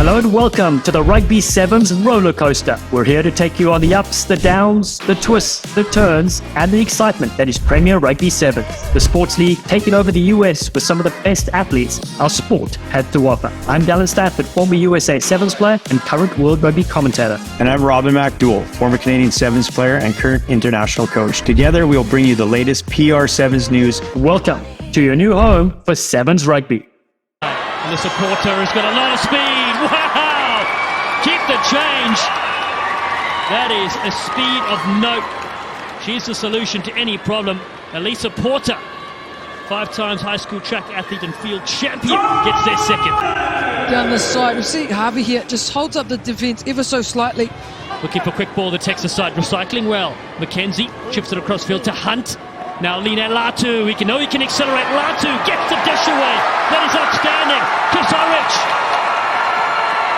Hello and welcome to the Rugby Sevens Rollercoaster. We're here to take you on the ups, the downs, the twists, the turns, and the excitement that is Premier Rugby Sevens, the sports league taking over the US with some of the best athletes our sport had to offer. I'm Dallen Stanford, former USA Sevens player and current World Rugby commentator. And I'm Robin MacDowell, former Canadian Sevens player and current international coach. Together, we'll bring you the latest PR Sevens news. Welcome to your new home for Sevens Rugby. And the supporter has got a lot of speed. Wow! Keep the change. That is a speed of note. She's the solution to any problem. Elisa Porter, 5 times high school track athlete and field champion, gets their second. Down the side, we see Harvey here, just holds up the defence ever so slightly. Looking for quick ball, the Texas side recycling well. Mackenzie chips it across field to Hunt. Now Lina Latu, he can accelerate. Latu gets the dish away. That is outstanding. Kazaric.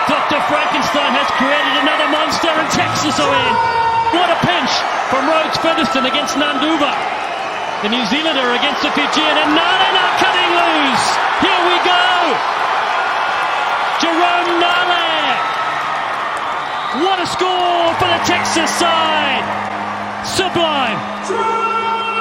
Dr. Frankenstein has created another monster and Texas are in. What a pinch from Rhodes Featherstone against Nanduva. The New Zealander against the Fijian and Nale cutting loose. Here we go. Jerome Nale. What a score for the Texas side. Sublime.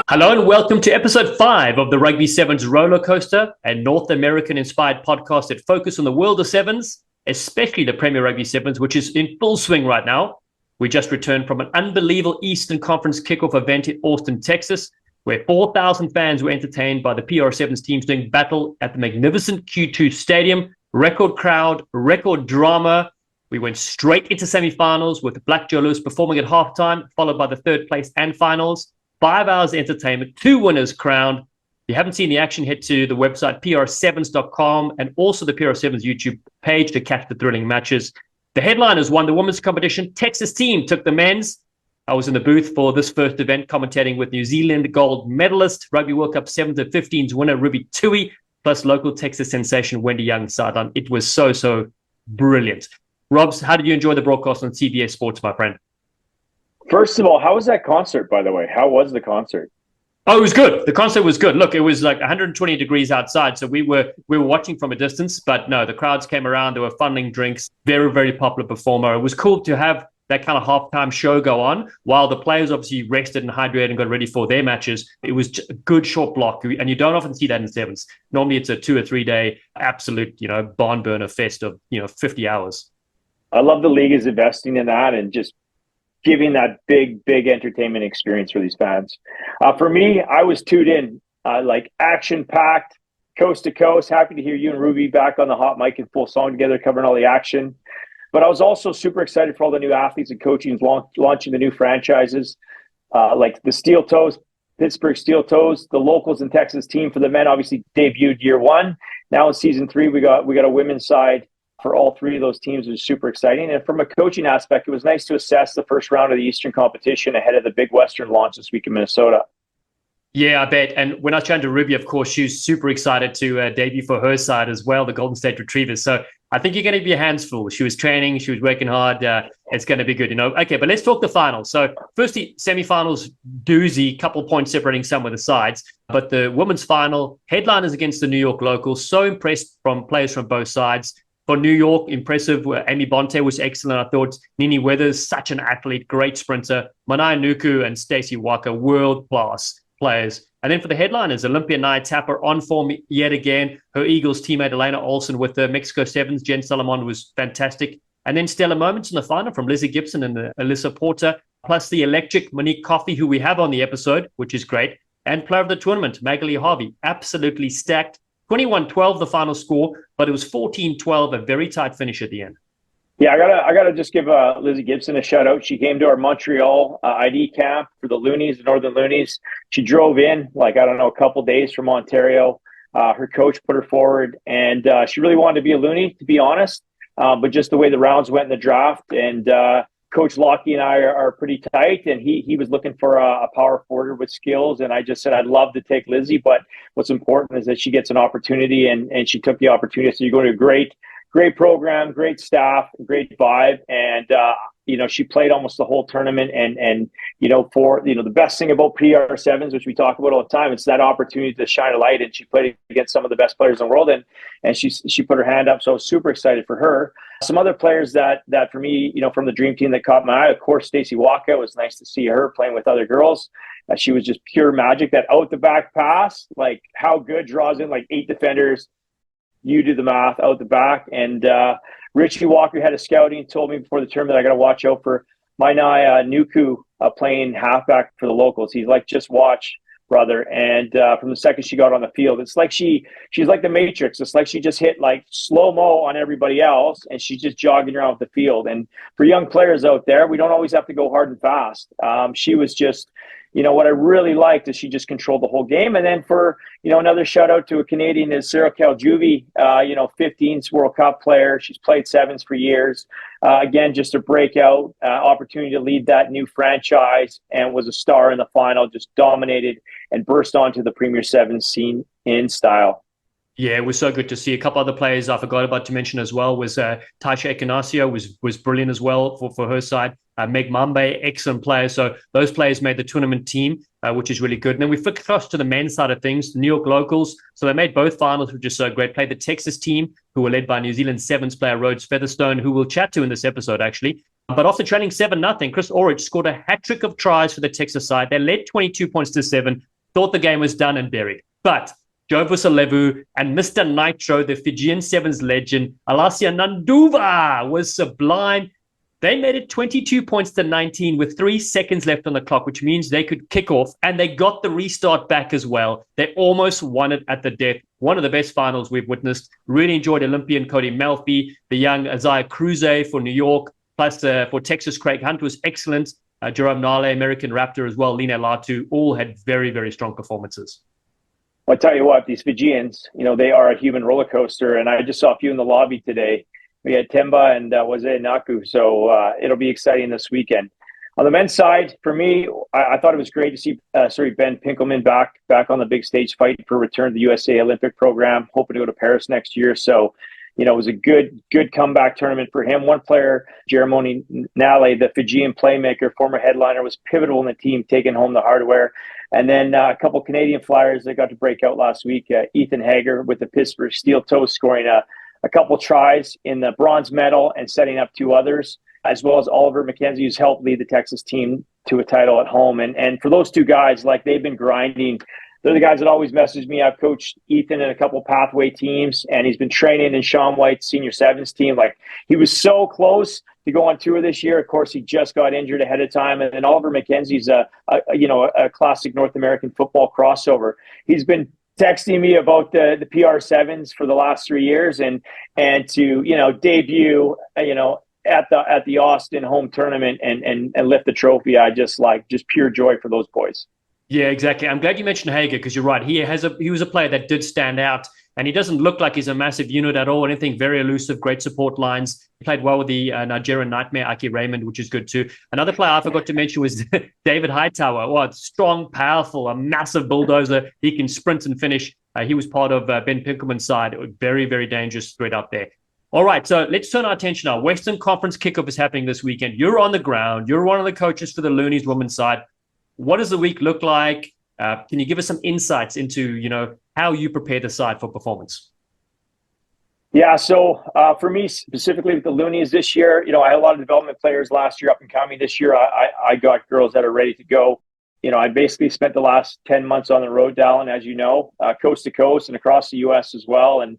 Hello and welcome to episode 5 of the Rugby Sevens Rollercoaster, a North American-inspired podcast that focuses on the world of sevens, especially the Premier Rugby Sevens, which is in full swing right now. We just returned from an unbelievable Eastern Conference kickoff event in Austin, Texas, where 4,000 fans were entertained by the PR Sevens teams doing battle at the magnificent Q2 Stadium. Record crowd, record drama. We went straight into semifinals with Black Joe Lewis performing at halftime, followed by the third place and finals. 5 hours of entertainment, 2 winners crowned. If you haven't seen the action, head to the website pr7s.com and also the PR7s YouTube page to catch the thrilling matches. The headliners won the women's competition. Texas team took the men's. I was in the booth for this first event commentating with New Zealand gold medalist, Rugby World Cup 7s and 15s winner Ruby Tui, plus local Texas sensation Wendy Young sideline. It was so brilliant. Robs, how did you enjoy the broadcast on CBS Sports, my friend? First of all, how was that concert, by the way? How was the concert? Oh, it was good. The concert was good. Look, it was like 120 degrees outside, so we were watching from a distance, but no, the crowds came around. They were funneling drinks. Very, very popular performer. It was cool to have that kind of halftime show go on while the players obviously rested and hydrated and got ready for their matches. It was just a good short block, and you don't often see that in sevens. Normally, it's a 2 or 3 day absolute, barn burner fest of 50 hours. I love the league is investing in that and just giving that big entertainment experience for these fans. For me, I was tuned in, like action-packed, coast to coast. Happy to hear you and Ruby back on the hot mic in full song together, covering all the action. But I was also super excited for all the new athletes and coaching launching the new franchises, like the Steel Toes, Pittsburgh Steel Toes, the Locals and Texas team for the men obviously debuted year 1. Now in season 3, we got a women's side for all 3 of those teams. It was super exciting. And from a coaching aspect, it was nice to assess the first round of the Eastern competition ahead of the big Western launch this week in Minnesota. Yeah, I bet. And when I was chatting to Ruby, of course, she was super excited to debut for her side as well, the Golden State Retrievers. So I think you're going to be your hands full. She was training. She was working hard. It's going to be good, Okay, but let's talk the finals. So firstly, semifinals, doozy, couple points separating some of the sides. But the women's final, headliners against the New York Locals. So impressed from players from both sides. For New York, impressive. Amy Bonte was excellent. I thought Nini Weathers, such an athlete, great sprinter. Manai Nuku and Stacey Waka, world-class players. And then for the headliners, Olympia Nia Tapper on form yet again. Her Eagles teammate Elena Olsen with the Mexico Sevens. Jen Solomon was fantastic. And then stellar moments in the final from Lizzie Gibson and Alyssa Porter, plus the electric Monique Coffey, who we have on the episode, which is great. And player of the tournament, Magali Harvey, absolutely stacked. 21-12 the final score, but it was 14-12, a very tight finish at the end. Yeah, I gotta just give Lizzie Gibson a shout out. She came to our Montreal ID camp for the Loonies, the Northern Loonies. She drove in a couple days from Ontario. Her coach put her forward, and she really wanted to be a Loonie, to be honest. But just the way the rounds went in the draft, and Coach Lockie and I are pretty tight, and he was looking for a power forward with skills, and I just said I'd love to take Lizzie, but what's important is that she gets an opportunity, and she took the opportunity. So you're going to a great program, great staff, great vibe, and she played almost the whole tournament. And for the best thing about PR sevens, which we talk about all the time, it's that opportunity to shine a light. And she played against some of the best players in the world, and she put her hand up. So I was super excited for her. Some other players that for me, from the dream team that caught my eye, of course, Stacey Waka. It was nice to see her playing with other girls. She was just pure magic. That out the back pass, like how good, draws in like 8 defenders. You do the math, out the back. And Richie Walker, head of scouting, told me before the tournament I got to watch out for Mainai Nuku playing halfback for the locals. He's like, just watch, brother. And from the second she got on the field, it's like she's like the Matrix. It's like she just hit like slow-mo on everybody else, and she's just jogging around the field. And for young players out there, we don't always have to go hard and fast. She was just, what I really liked is she just controlled the whole game. And then for, another shout out to a Canadian is Sarah Caljuvi, 15s World Cup player. She's played sevens for years. Again, just a breakout opportunity to lead that new franchise, and was a star in the final, just dominated and burst onto the Premier Sevens scene in style. Yeah, it was so good to see. A couple other players I forgot about to mention as well was Taisha Ekanasio was brilliant as well for her side. Meg Mambe, excellent player. So those players made the tournament team, which is really good. And then we flipped across to the men's side of things, the New York locals. So they made both finals, which is so great. Played the Texas team, who were led by New Zealand Sevens player Rhodes Featherstone, who we'll chat to in this episode, actually. But after trailing 7-0, Chris Orridge scored a hat-trick of tries for the Texas side. They led 22 points to 7, thought the game was done and buried. But Jovus Alevu and Mr. Nitro, the Fijian Sevens legend, Alasia Nanduva, was sublime. They made it 22 points to 19 with 3 seconds left on the clock, which means they could kick off, and they got the restart back as well. They almost won it at the death. One of the best finals we've witnessed. Really enjoyed Olympian Cody Melfi, the young Isaiah Cruze for New York, plus for Texas, Craig Hunt was excellent. Jerome Nale, American Raptor as well, Lina Latu, all had very, very strong performances. Well, I tell you what, these Fijians, they are a human roller coaster. And I just saw a few in the lobby today. We had Temba and Waze Naku. So it'll be exciting this weekend. On the men's side, for me, I thought it was great to see Ben Pinkelman back on the big stage fighting for return to the USA Olympic program, hoping to go to Paris next year. So, it was a good comeback tournament for him. One player, Jeremoni Nale, the Fijian playmaker, former headliner, was pivotal in the team, taking home the hardware. And then a couple Canadian flyers that got to break out last week. Ethan Hager with the Pittsburgh Steel Toes scoring a couple tries in the bronze medal and setting up 2 others, as well as Oliver McKenzie, who's helped lead the Texas team to a title at home. And for those 2 guys, like, they've been grinding. They're the guys that always message me. I've coached Ethan in a couple pathway teams, and he's been training in Sean White's senior sevens team. Like, he was so close to go on tour this year. Of course, he just got injured ahead of time. And then Oliver McKenzie's a classic North American football crossover. He's been texting me about the PR sevens for the last 3 years, and to debut at the Austin home tournament and lift the trophy. Just pure joy for those boys. Yeah, exactly. I'm glad you mentioned Hager, because you're right. He was a player that did stand out, and he doesn't look like he's a massive unit at all. Anything very elusive, great support lines. He played well with the Nigerian Nightmare, Aki Raymond, which is good too. Another player I forgot to mention was David Hightower. Well, strong, powerful, a massive bulldozer. He can sprint and finish. He was part of Ben Pinkelman's side. It was very, very dangerous threat up there. All right, so let's turn our attention now. Western Conference kickoff is happening this weekend. You're on the ground. You're one of the coaches for the Loonies women's side. What does the week look like? Can you give us some insights into, how you prepare the side for performance? Yeah, so for me, specifically with the Loonies this year, I had a lot of development players last year up and coming. This year, I got girls that are ready to go. I basically spent the last 10 months on the road, Dallen, as you know, coast to coast and across the U.S. as well, and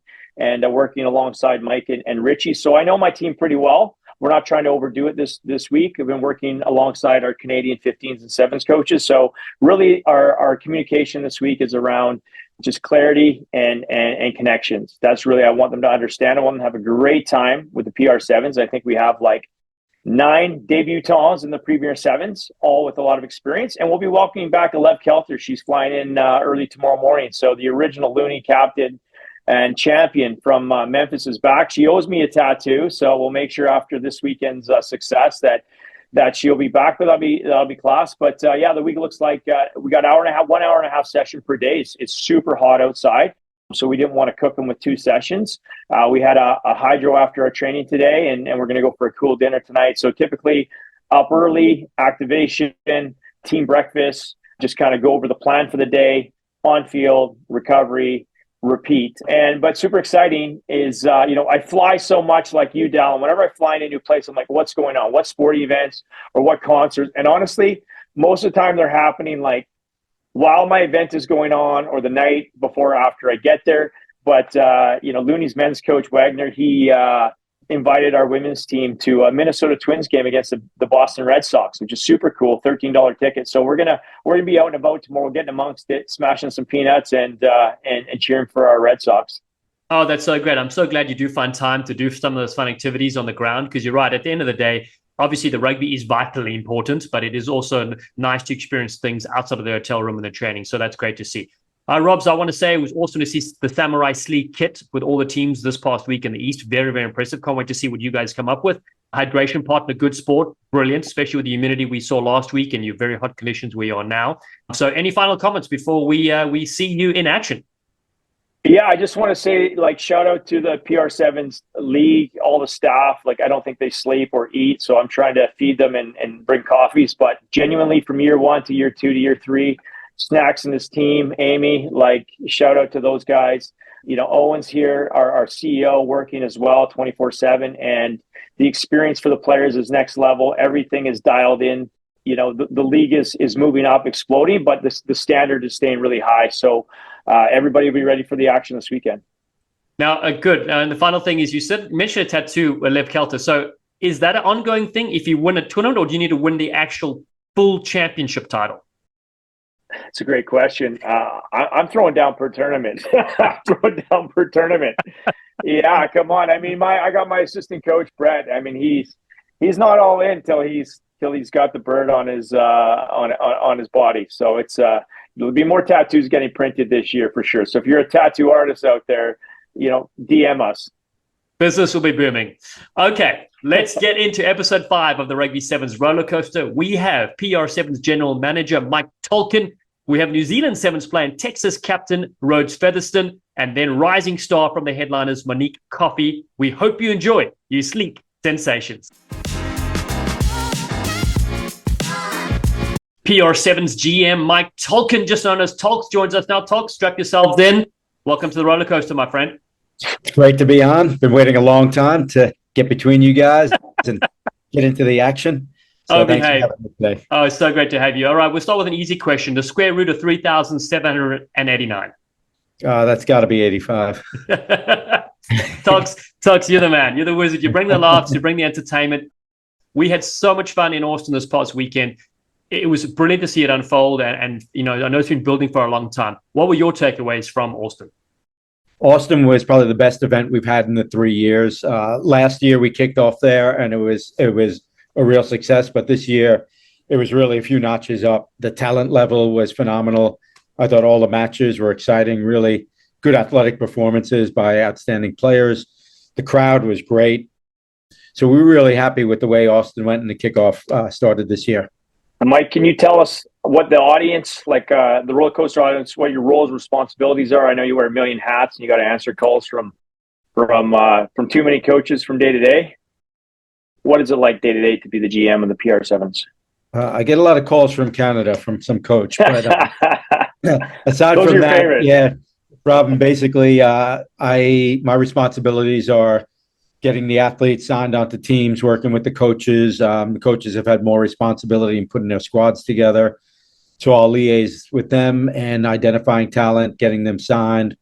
working alongside Mike and Richie. So I know my team pretty well. We're not trying to overdo it this week. I've been working alongside our Canadian 15s and 7s coaches. So really our communication this week is around just clarity and connections. That's really, I want them to understand. I want them to have a great time with the PR Sevens. I think we have like 9 debutants in the Premier Sevens, all with a lot of experience. And we'll be welcoming back Alev Kelter. She's flying in early tomorrow morning. So the original Looney captain and champion from Memphis is back. She owes me a tattoo, so we'll make sure after this weekend's success that she'll be back. But that'll be class. But the week looks like we got 1 hour and a half session per day. It's super hot outside. So we didn't want to cook them with 2 sessions. We had a hydro after our training today, and we're going to go for a cool dinner tonight. So typically up early, activation, team breakfast, just kind of go over the plan for the day, on field, recovery, repeat. But super exciting is, I fly so much like you, Dallen. Whenever I fly in a new place, I'm like, what's going on? What sporting events or what concerts? And honestly, most of the time they're happening like while my event is going on or the night before or after I get there. But, Looney's men's coach, Wagner, he invited our women's team to a Minnesota Twins game against the Boston Red Sox, which is super cool, $13 ticket. So we're gonna be out and about tomorrow, getting amongst it, smashing some peanuts and cheering for our Red Sox. Oh, that's so great. I'm so glad you do find time to do some of those fun activities on the ground, because you're right. At the end of the day, obviously the rugby is vitally important, but it is also nice to experience things outside of the hotel room and the training. So that's great to see. Robs, I want to say it was awesome to see the Samurai Sleek kit with all the teams this past week in the East. Very, very impressive. Can't wait to see what you guys come up with. Hydration partner, good sport. Brilliant, especially with the humidity we saw last week and your very hot conditions where you are now. So any final comments before we see you in action? Yeah, I just want to say, shout out to the PR Sevens League, all the staff. I don't think they sleep or eat, so I'm trying to feed them and bring coffees. But genuinely, from year 1 to year 2 to year 3, Snacks and his team, Amy, shout out to those guys. Owen's here, our CEO, working as well 24/7, and the experience for the players is next level. Everything is dialed in. The league is moving up, exploding, but the standard is staying really high. So everybody will be ready for the action this weekend. Now, good. And the final thing is, you mentioned a tattoo, Lev Kelter. So is that an ongoing thing if you win a tournament, or do you need to win the actual full championship title? It's a great question. I'm throwing down per tournament. Yeah, come on. I mean, I got my assistant coach, Brett. I mean, he's not all in till he's got the bird on his on his body. So there'll be more tattoos getting printed this year for sure. So if you're a tattoo artist out there, DM us. Business will be booming. Okay, let's get into episode 5 of the Rugby Sevens Rollercoaster. We have PR Sevens General Manager Mike Tolkien. We have New Zealand Sevens player and Texas captain Rhodes Featherstone, and then rising star from the headliners Monique Coffey. We hope you enjoy your sleek sensations. PR Sevens GM Mike Tolkien, just known as Tolks, joins us now. Tolks, strap yourselves in. Welcome to the roller coaster, my friend. It's great to be on. Been waiting a long time to get between you guys and get into the action. So thanks for having me today. Oh, it's so great to have you. All right, we'll start with an easy question. The square root of 3,789. That's got to be 85. Tux, you're the man. You're the wizard. You bring the laughs. You bring the entertainment. We had so much fun in Austin this past weekend. It was brilliant to see it unfold. And I know it's been building for a long time. What were your takeaways from Austin? Austin was probably the best event we've had in the 3 years. Last year we kicked off there, and it was a real success. But this year it was really a few notches up. The talent level was phenomenal. I thought all the matches were exciting, really good athletic performances by outstanding players. The crowd was great. So we were really happy with the way Austin went and the kickoff started this year. Mike, can you tell us what the audience, the roller coaster audience, what your roles, responsibilities are? I know you wear a million hats and you got to answer calls from too many coaches from day to day. What is it like day to day to be the GM of the PR Sevens? I get a lot of calls from Canada from some coach, but aside Those from are that, favorites. yeah, Robin, basically, my responsibilities are getting the athletes signed onto teams, working with the coaches. The coaches have had more responsibility in putting their squads together. So I'll liaise with them and identifying talent, getting them signed,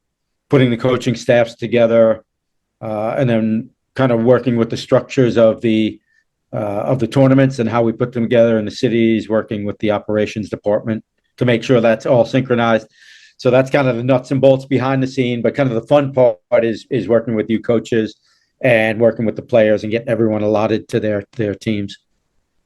putting the coaching staffs together, and then kind of working with the structures of the tournaments and how we put them together in the cities, working with the operations department to make sure that's all synchronized. So that's kind of the nuts and bolts behind the scene, but kind of the fun part is working with you coaches and working with the players and getting everyone allotted to their teams.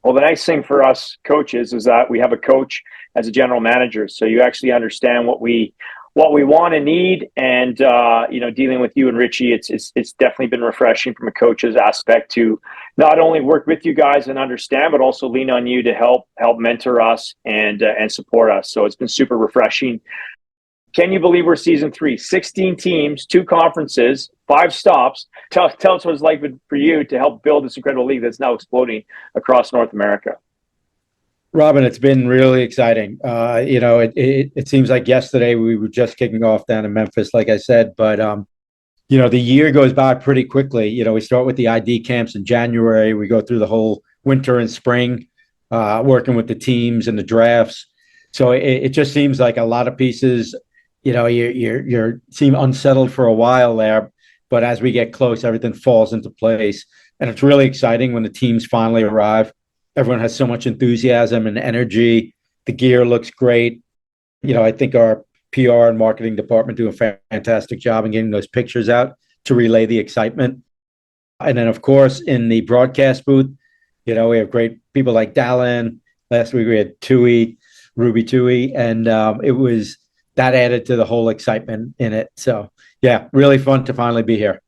Well, the nice thing for us coaches is that we have a coach as a general manager. So you actually understand what we want and need. And, dealing with you and Richie, it's definitely been refreshing from a coach's aspect to not only work with you guys and understand, but also lean on you to help mentor us and support us. So it's been super refreshing. Can you believe we're season 3? 16 teams, 2 conferences, 5 stops. Tell us what it's like for you to help build this incredible league that's now exploding across North America. Robin, it's been really exciting. It seems like yesterday we were just kicking off down in Memphis, like I said, but the year goes by pretty quickly. We start with the ID camps in January. We go through the whole winter and spring, working with the teams and the drafts. So it just seems like a lot of pieces. You seem unsettled for a while there, but as we get close, everything falls into place, and it's really exciting when the teams finally arrive. Everyone has so much enthusiasm and energy. The gear looks great. I think our PR and marketing department do a fantastic job in getting those pictures out to relay the excitement. And then, of course, in the broadcast booth, we have great people like Dallen. Last week we had Ruby Tui, and it was that added to the whole excitement in it. So, yeah, really fun to finally be here.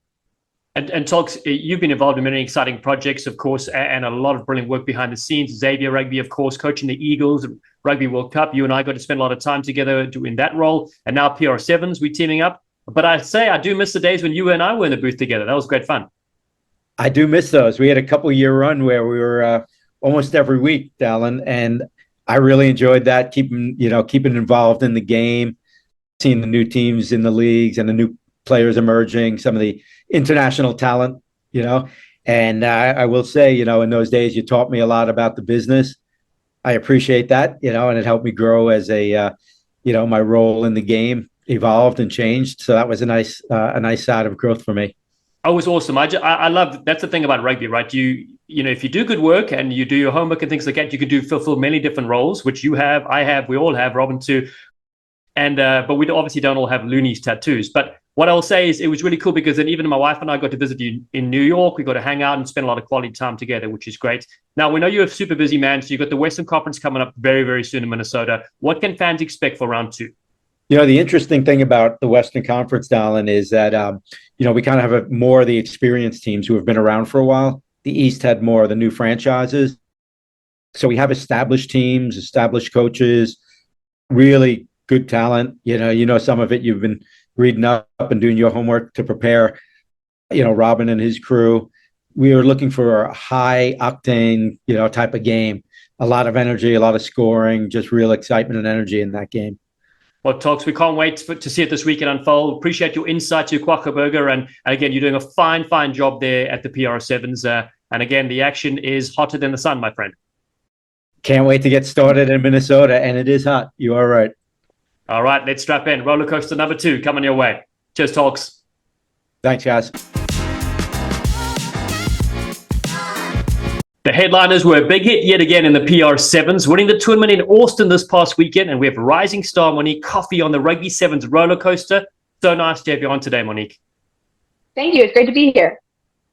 And Talks, you've been involved in many exciting projects, of course, and a lot of brilliant work behind the scenes. Xavier Rugby, of course, coaching the Eagles, Rugby World Cup. You and I got to spend a lot of time together doing that role. And now PR Sevens, we're teaming up. But I say I do miss the days when you and I were in the booth together. That was great fun. I do miss those. We had a couple-year run where we were almost every week, Dallen, and I really enjoyed that, keeping involved in the game, seeing the new teams in the leagues and the new players emerging, some of the international talent, and I will say, in those days, you taught me a lot about the business. I appreciate that, and it helped me grow as my role in the game evolved and changed. So that was a nice side of growth for me. Oh, it was awesome. I love, that's the thing about rugby, right? If you do good work and you do your homework and things like that, you can fulfill many different roles, which you have, I have, we all have, Robin too. And but we obviously don't all have loonies tattoos. But what I'll say is it was really cool because then even my wife and I got to visit you in New York. We got to hang out and spend a lot of quality time together, which is great. Now, we know you're a super busy man, so you've got the Western Conference coming up very, very soon in Minnesota. What can fans expect for round 2? The interesting thing about the Western Conference, Dallen, is that, we kind of have more of the experienced teams who have been around for a while. The East had more of the new franchises. So we have established teams, established coaches, really good talent. Some of it you've been reading up and doing your homework to prepare, Robin and his crew. We are looking for a high octane, type of game, a lot of energy, a lot of scoring, just real excitement and energy in that game. Well, Talks, we can't wait to see it this weekend unfold. Appreciate your insight to Quackerberger. And again, you're doing a fine, fine job there at the PR Sevens. And again, the action is hotter than the sun, my friend. Can't wait to get started in Minnesota. And it is hot. You are right. All right, let's strap in. Roller coaster number 2 coming your way. Cheers, Talks. Thanks, guys. The headliners were a big hit yet again in the PR Sevens, winning the tournament in Austin this past weekend. And we have rising star Monique Coffey on the Rugby Sevens Rollercoaster. So nice to have you on today, Monique. Thank you. It's great to be here.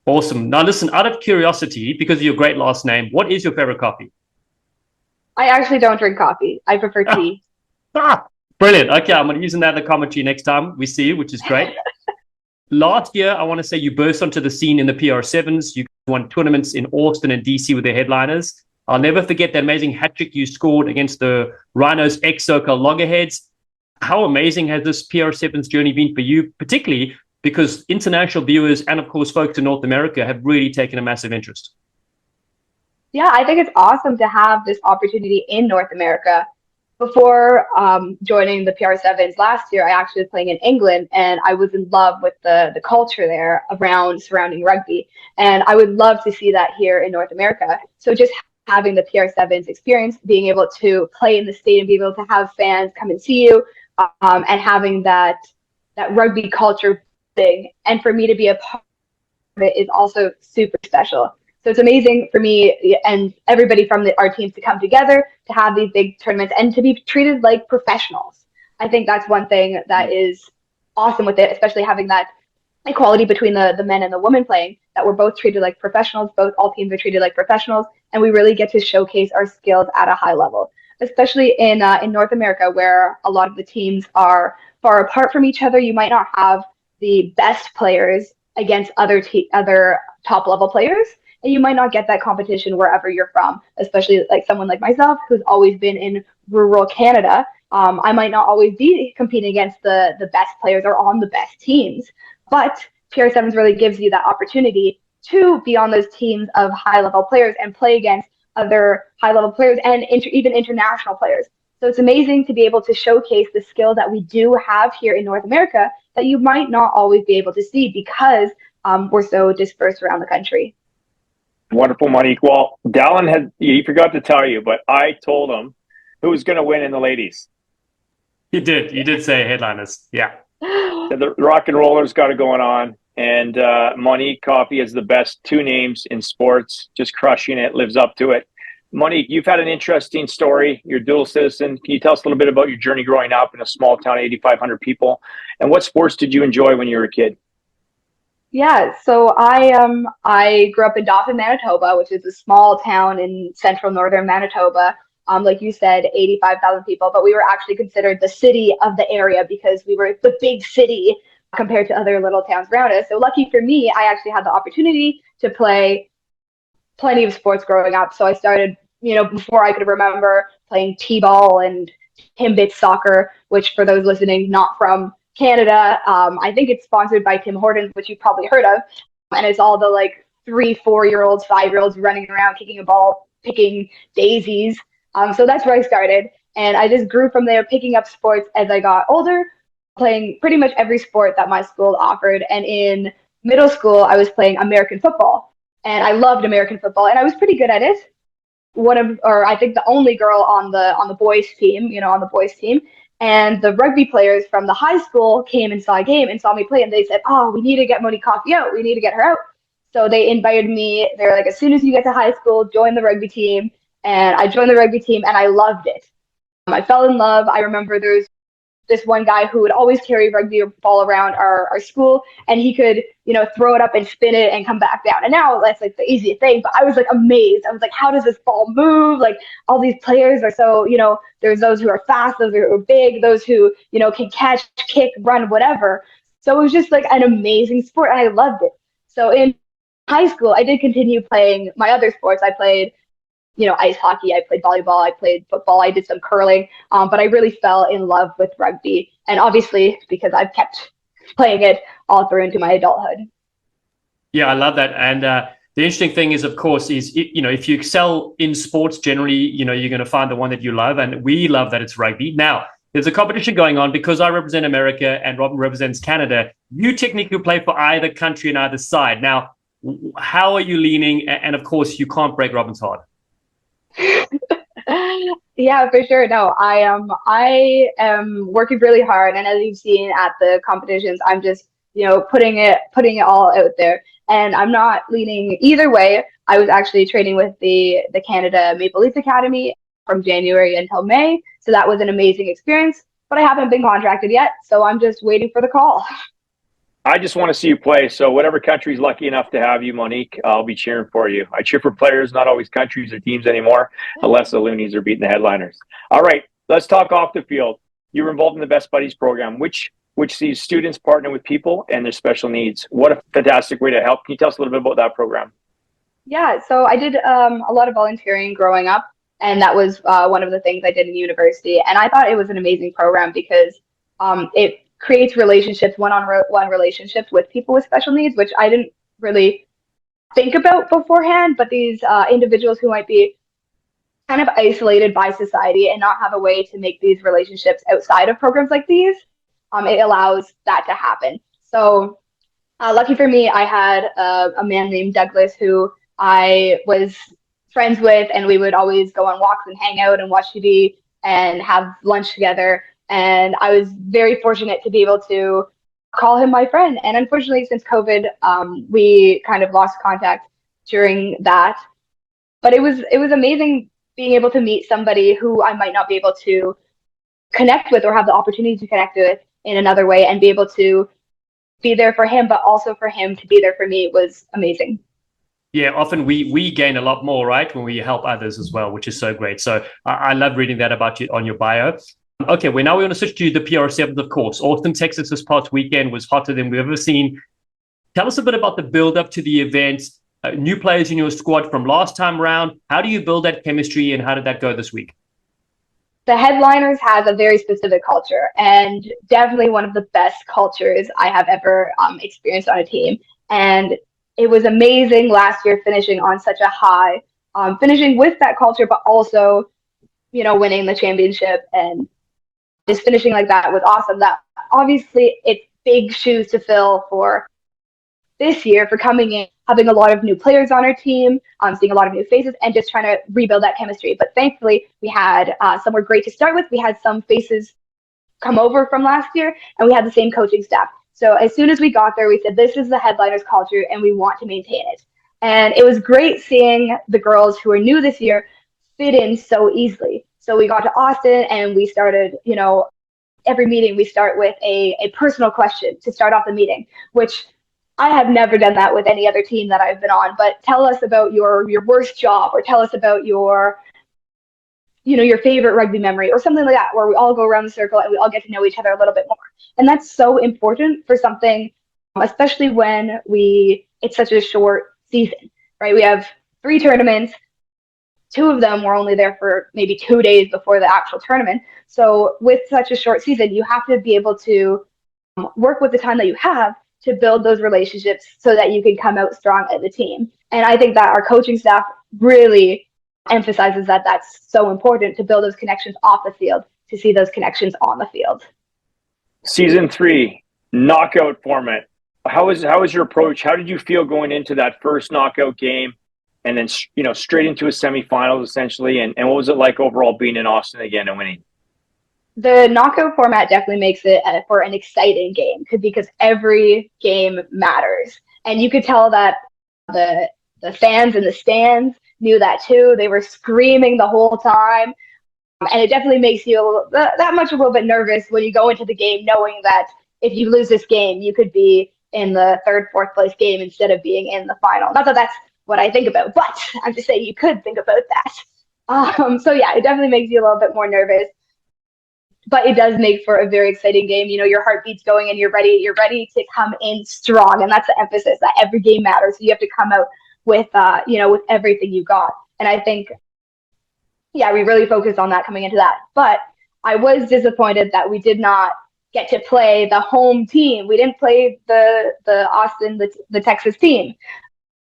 Awesome. Now, listen, out of curiosity, because of your great last name, what is your favorite coffee? I actually don't drink coffee. I prefer tea. Brilliant. Okay, I'm going to use that in the commentary next time we see you, which is great. Last year, I want to say you burst onto the scene in the PR Sevens. You won tournaments in Austin and DC with their headliners. I'll never forget that amazing hat trick you scored against the Rhinos ex-Circle Loggerheads. How amazing has this PR Sevens journey been for you, particularly because international viewers and, of course, folks in North America have really taken a massive interest? Yeah, I think it's awesome to have this opportunity in North America. Before joining the PR Sevens last year, I actually was playing in England, and I was in love with the culture there surrounding rugby. And I would love to see that here in North America. So just having the PR Sevens experience, being able to play in the stadium, be able to have fans come and see you, and having that rugby culture thing, and for me to be a part of it is also super special. So it's amazing for me and everybody from our teams to come together, to have these big tournaments and to be treated like professionals. I think that's one thing that is awesome with it, especially having that equality between the men and the women playing, that we're both treated like professionals, all teams are treated like professionals, and we really get to showcase our skills at a high level, especially in North America, where a lot of the teams are far apart from each other. You might not have the best players against other top level players, and you might not get that competition wherever you're from, especially like someone like myself who's always been in rural Canada. I might not always be competing against the best players or on the best teams, but PR7s really gives you that opportunity to be on those teams of high-level players and play against other high-level players and even international players. So it's amazing to be able to showcase the skill that we do have here in North America that you might not always be able to see because we're so dispersed around the country. Wonderful, Monique. Well, he forgot to tell you, but I told him who was going to win in the ladies. You did say headliners. Yeah. The rock and rollers got it going on. And Monique Coffey is the best two names in sports, just crushing it, lives up to it. Monique, you've had an interesting story. You're a dual citizen. Can you tell us a little bit about your journey growing up in a small town, 8,500 people? And what sports did you enjoy when you were a kid? Yeah, so I grew up in Dauphin, Manitoba, which is a small town in central northern Manitoba. Like you said, 85,000 people, but we were actually considered the city of the area because we were the big city compared to other little towns around us. So lucky for me, I actually had the opportunity to play plenty of sports growing up. So I started, before I could remember, playing t-ball and Timbits soccer, which for those listening, not from Canada, I think it's sponsored by Tim Hortons, which you've probably heard of. And it's all the 3, 4-year-olds, 5-year-olds running around, kicking a ball, picking daisies. So that's where I started. And I just grew from there, picking up sports as I got older, playing pretty much every sport that my school offered. And in middle school, I was playing American football. And I loved American football, and I was pretty good at it. I think the only girl on the boys team, and the rugby players from the high school came and saw a game and saw me play, and they said, "Oh, we need to get Monique Coffey out. We need to get her out." So they invited me. They're like, "As soon as you get to high school, join the rugby team." And I joined the rugby team, and I loved it. I fell in love. I remember there's this one guy who would always carry rugby ball around our school, and he could, throw it up and spin it and come back down. And now that's the easiest thing, but I was amazed. I was like, how does this ball move? All these players are so, there's those who are fast, those who are big, those who, can catch, kick, run, whatever. So it was just an amazing sport, and I loved it. So in high school, I did continue playing my other sports. I played ice hockey, I played volleyball, I played football, I did some curling, but I really fell in love with rugby. And obviously, because I've kept playing it all through into my adulthood. Yeah, I love that. And the interesting thing is, of course, if you excel in sports generally, you're going to find the one that you love. And we love that it's rugby. Now, there's a competition going on because I represent America and Robin represents Canada. You technically play for either country and either side. Now, how are you leaning? And of course, you can't break Robin's heart. Yeah, for sure. No, I am working really hard, and as you've seen at the competitions, I'm just putting it all out there, and I'm not leaning either way. I was actually training with the Canada Maple Leafs Academy from January until May, so that was an amazing experience. But I haven't been contracted yet, so I'm just waiting for the call. I just want to see you play. So whatever country's lucky enough to have you, Monique, I'll be cheering for you. I cheer for players, not always countries or teams anymore, unless the Loonies are beating the headliners. All right, let's talk off the field. You were involved in the Best Buddies program, which sees students partner with people and their special needs. What a fantastic way to help. Can you tell us a little bit about that program? Yeah, so I did a lot of volunteering growing up, and that was one of the things I did in university. And I thought it was an amazing program because it creates relationships, one-on-one relationships with people with special needs, which I didn't really think about beforehand. But these individuals who might be kind of isolated by society and not have a way to make these relationships outside of programs like these, it allows that to happen. So lucky for me, I had a man named Douglas who I was friends with, and we would always go on walks and hang out and watch TV and have lunch together. And I was very fortunate to be able to call him my friend. And unfortunately, since COVID, we kind of lost contact during that. But it was amazing being able to meet somebody who I might not be able to connect with or have the opportunity to connect with in another way, and be able to be there for him, but also for him to be there for me was amazing. Yeah, often we gain a lot more, right, when we help others as well, which is so great. So I love reading that about you on your bio. Okay, well, now we want to switch to the PR7s, of course. Austin, Texas this past weekend was hotter than we've ever seen. Tell us a bit about the build-up to the event, new players in your squad from last time round. How do you build that chemistry, and how did that go this week? The Headliners has a very specific culture, and definitely one of the best cultures I have ever experienced on a team. And it was amazing last year finishing on such a high, finishing with that culture, but also, winning the championship and just finishing like that was awesome. That obviously it's big shoes to fill for this year, for coming in, having a lot of new players on our team, seeing a lot of new faces, and just trying to rebuild that chemistry. But thankfully, we had some were great to start with. We had some faces come over from last year, and we had the same coaching staff. So as soon as we got there, we said, this is the Headliners culture, and we want to maintain it. And it was great seeing the girls who are new this year fit in so easily. So we got to Austin, and we started, every meeting we start with a personal question to start off the meeting, which I have never done that with any other team that I've been on. But tell us about your worst job, or tell us about your favorite rugby memory, or something like that, where we all go around the circle and we all get to know each other a little bit more. And that's so important for something, especially when it's such a short season, right? We have 3 tournaments. 2 of them were only there for maybe 2 days before the actual tournament. So with such a short season, you have to be able to work with the time that you have to build those relationships so that you can come out strong as a team. And I think that our coaching staff really emphasizes that that's so important, to build those connections off the field, to see those connections on the field. Season 3, knockout format. How was your approach? How did you feel going into that first knockout game, and then straight into a semifinals essentially? And what was it like overall being in Austin again and winning? The knockout format definitely makes it for an exciting game, because every game matters. And you could tell that the fans in the stands knew that too. They were screaming the whole time. And it definitely makes you that much a little bit nervous when you go into the game knowing that if you lose this game, you could be in the 3rd, 4th place game instead of being in the final. Not that that's what I think about, but I'm just saying you could think about that. So yeah, it definitely makes you a little bit more nervous. But it does make for a very exciting game. Your heartbeat's going and you're ready to come in strong. And that's the emphasis, that every game matters. So you have to come out with, with everything you got. And I think, yeah, we really focused on that coming into that. But I was disappointed that we did not get to play the home team. We didn't play the Austin, the Texas team.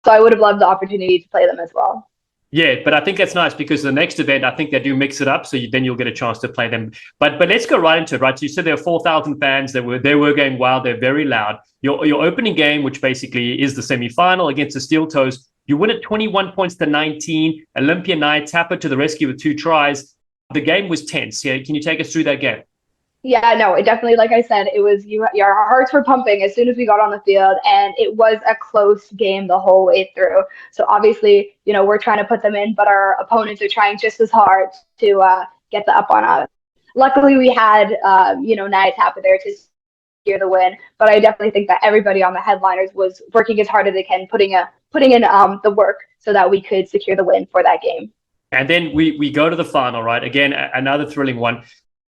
So I would have loved the opportunity to play them as well. Yeah, but I think that's nice, because the next event, I think they do mix it up, so then you'll get a chance to play them. But let's go right into it, right? So you said there were 4,000 fans. They were going wild. They're very loud. Your opening game, which basically is the semi-final against the Steel Toes, you win it 21 points to 19. Olympia Knight Tapper to the rescue with 2 tries. The game was tense. Yeah, can you take us through that game? Yeah, no, it definitely, like I said, it was your hearts were pumping as soon as we got on the field, and it was a close game the whole way through. So obviously, we're trying to put them in, but our opponents are trying just as hard to get the up on us. Luckily, we had Nia Tapper there to secure the win, but I definitely think that everybody on the Headliners was working as hard as they can, putting in the work so that we could secure the win for that game. And then we go to the final, right? Again, another thrilling one.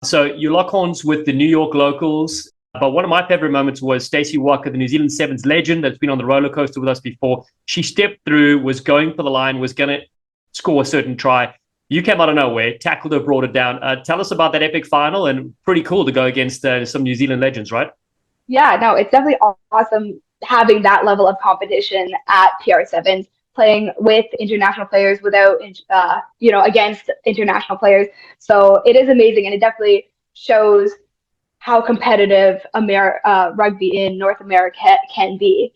So you lock horns with the New York locals. But one of my favorite moments was Stacey Walker, the New Zealand Sevens legend that's been on the roller coaster with us before. She stepped through, was going for the line, was going to score a certain try. You came out of nowhere, tackled her, brought it down. Tell us about that epic final, and pretty cool to go against some New Zealand legends, right? Yeah, no, it's definitely awesome having that level of competition at PR Sevens, playing with international players without, against international players. So it is amazing, and it definitely shows how competitive rugby in North America can be.